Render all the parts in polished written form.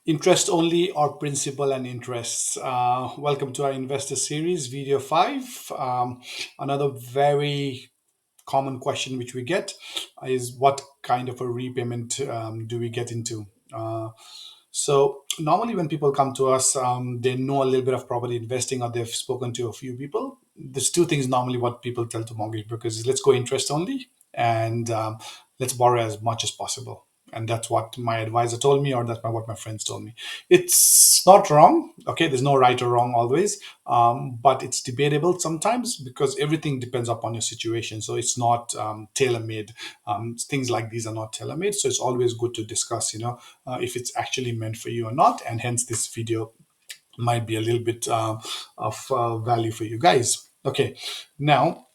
Interest only or principal and interest? Welcome to our investor series, video 5. Another very common question which we get is what kind of a repayment do we get into? So normally when people come to us, they know a little bit of property investing or they've spoken to a few people. There's two things normally what people tell to mortgage brokers is let's go interest only and let's borrow as much as possible. And that's what my advisor told me, or that's what my friends told me. It's not wrong. Okay, there's no right or wrong always, but it's debatable sometimes because everything depends upon your situation. So it's not tailor-made. Things like these are not tailor-made. So it's always good to discuss, if it's actually meant for you or not. And hence this video might be a little bit of value for you guys. Okay, now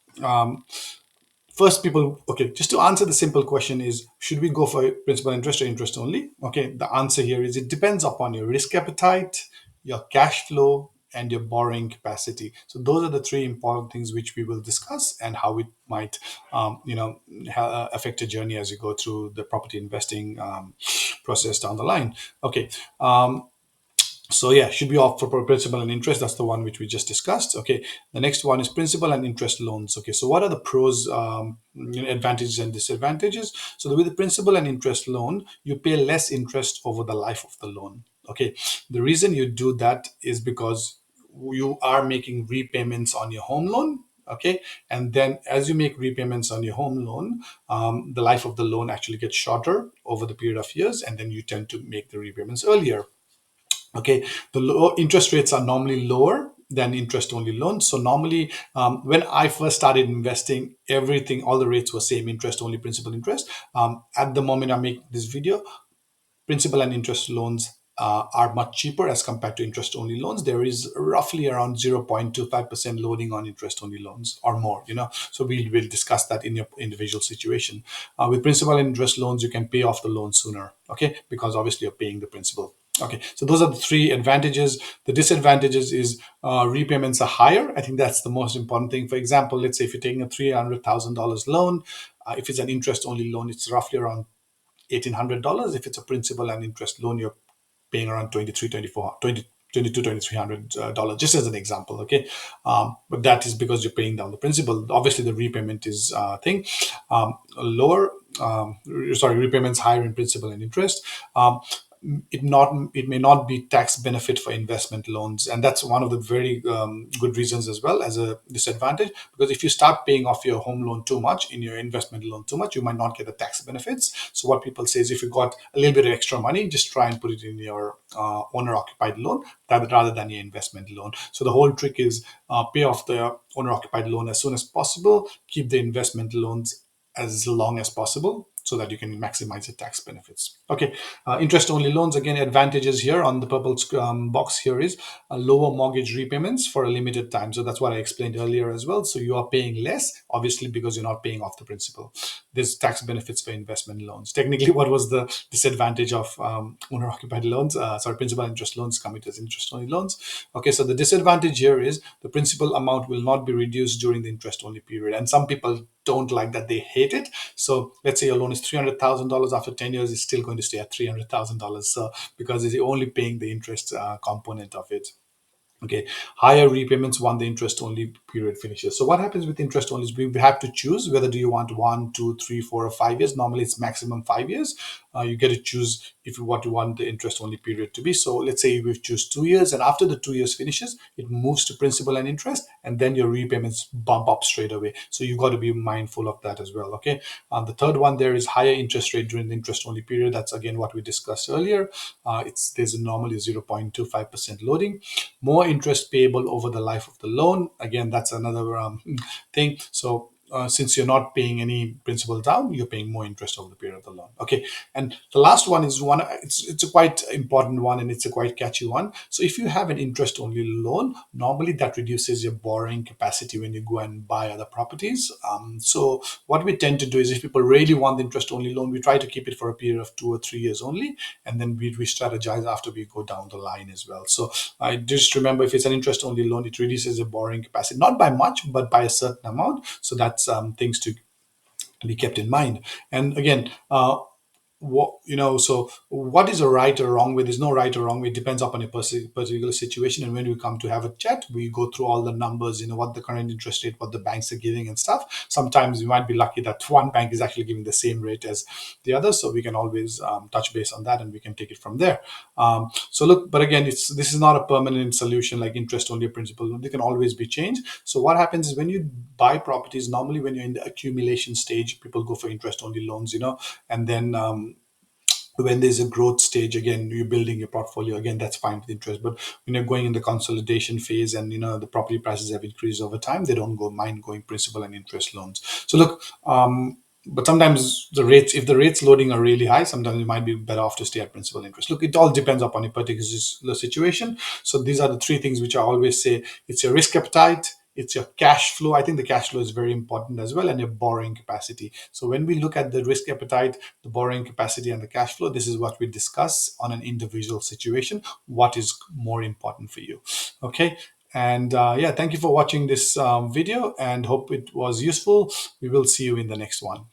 first people, okay, just to answer the simple question is, should we go for principal interest or interest only? Okay, the answer here is it depends upon your risk appetite, your cash flow, and your borrowing capacity. So those are the three important things which we will discuss and how it might affect your journey as you go through the property investing process down the line. Okay, so yeah, should be opt for principal and interest. That's the one which we just discussed. Okay, the next one is principal and interest loans. Okay, so what are the pros, advantages and disadvantages? So with the principal and interest loan, you pay less interest over the life of the loan. Okay, the reason you do that is because you are making repayments on your home loan. Okay, and then as you make repayments on your home loan, the life of the loan actually gets shorter over the period of years, and then you tend to make the repayments earlier. Okay, the low interest rates are normally lower than interest only loans. So normally, when I first started investing, everything, all the rates were same, interest only, principal, interest. At the moment I make this video, principal and interest loans are much cheaper as compared to interest only loans. There is roughly around 0.25% loading on interest only loans or more, So we'll discuss that in your individual situation. With principal and interest loans, you can pay off the loan sooner, okay? Because obviously you're paying the principal. Okay, so those are the three advantages. The disadvantages is repayments are higher. I think that's the most important thing. For example, let's say if you're taking a $300,000 loan, if it's an interest only loan, it's roughly around $1,800. If it's a principal and interest loan, you're paying around 23, 24, 20, 22, $2,300, just as an example. Okay, but that is because you're paying down the principal. Obviously the repayment is thing lower, sorry, repayments higher in principal and interest. It may not be tax benefit for investment loans, and that's one of the very good reasons as well as a disadvantage, because if you start paying off your home loan too much in your investment loan too much, you might not get the tax benefits. So what people say is if you got a little bit of extra money, just try and put it in your owner occupied loan rather than your investment loan. So the whole trick is pay off the owner occupied loan as soon as possible, keep the investment loans as long as possible so that you can maximize the tax benefits. Okay, interest only loans, again, advantages here on the purple box here is lower mortgage repayments for a limited time. So that's what I explained earlier as well. So you are paying less, obviously, because you're not paying off the principal. There's tax benefits for investment loans. Technically, what was the disadvantage of owner occupied loans? Sorry, principal interest loans coming as interest only loans. Okay, so the disadvantage here is the principal amount will not be reduced during the interest only period. And some people don't like that, they hate it. So let's say your loan is $300,000, after 10 years it's still going to stay at $300,000, so because you're only paying the interest component of it. Okay, higher repayments when the interest only period finishes. So what happens with interest only is we have to choose whether do you want 1, 2, 3, 4, or 5 years. Normally it's maximum 5 years. You get to choose if you what you want the interest only period to be. So let's say we choose 2 years, and after the 2 years finishes, it moves to principal and interest, and then your repayments bump up straight away. So you've got to be mindful of that as well. Okay, the third one there is higher interest rate during the interest only period. That's again what we discussed earlier. There's normally 0.25% loading, more interest payable over the life of the loan. Again, that's another thing. So since you're not paying any principal down, you're paying more interest over the period of the loan. Okay, and the last one is one. It's a quite important one, and it's a quite catchy one. So if you have an interest only loan, normally that reduces your borrowing capacity when you go and buy other properties. So what we tend to do is if people really want the interest only loan, we try to keep it for a period of 2 or 3 years only, and then we strategize after we go down the line as well. So I just remember if it's an interest only loan, it reduces the borrowing capacity, not by much, but by a certain amount. So that's things to be kept in mind. And again, what, so what is a right or wrong way? There's no right or wrong way. It depends upon a particular situation. And when we come to have a chat, we go through all the numbers, what the current interest rate, what the banks are giving and stuff. Sometimes we might be lucky that one bank is actually giving the same rate as the other, so we can always touch base on that, and we can take it from there. So look, but again, this is not a permanent solution like interest only principle. They can always be changed. So what happens is, when you buy properties, normally when you're in the accumulation stage, people go for interest only loans, and then when there's a growth stage, again you're building your portfolio, again that's fine with interest. But when you're going in the consolidation phase, and the property prices have increased over time, they don't go mind going principal and interest loans. So look, but sometimes the rates, if the rates loading are really high, sometimes it might be better off to stay at principal interest. Look, it all depends upon a particular situation. So these are the three things which I always say. It's your risk appetite, it's your cash flow. I think the cash flow is very important as well, and your borrowing capacity. So when we look at the risk appetite, the borrowing capacity, and the cash flow, this is what we discuss on an individual situation. What is more important for you? Okay. And yeah, thank you for watching this video, and hope it was useful. We will see you in the next one.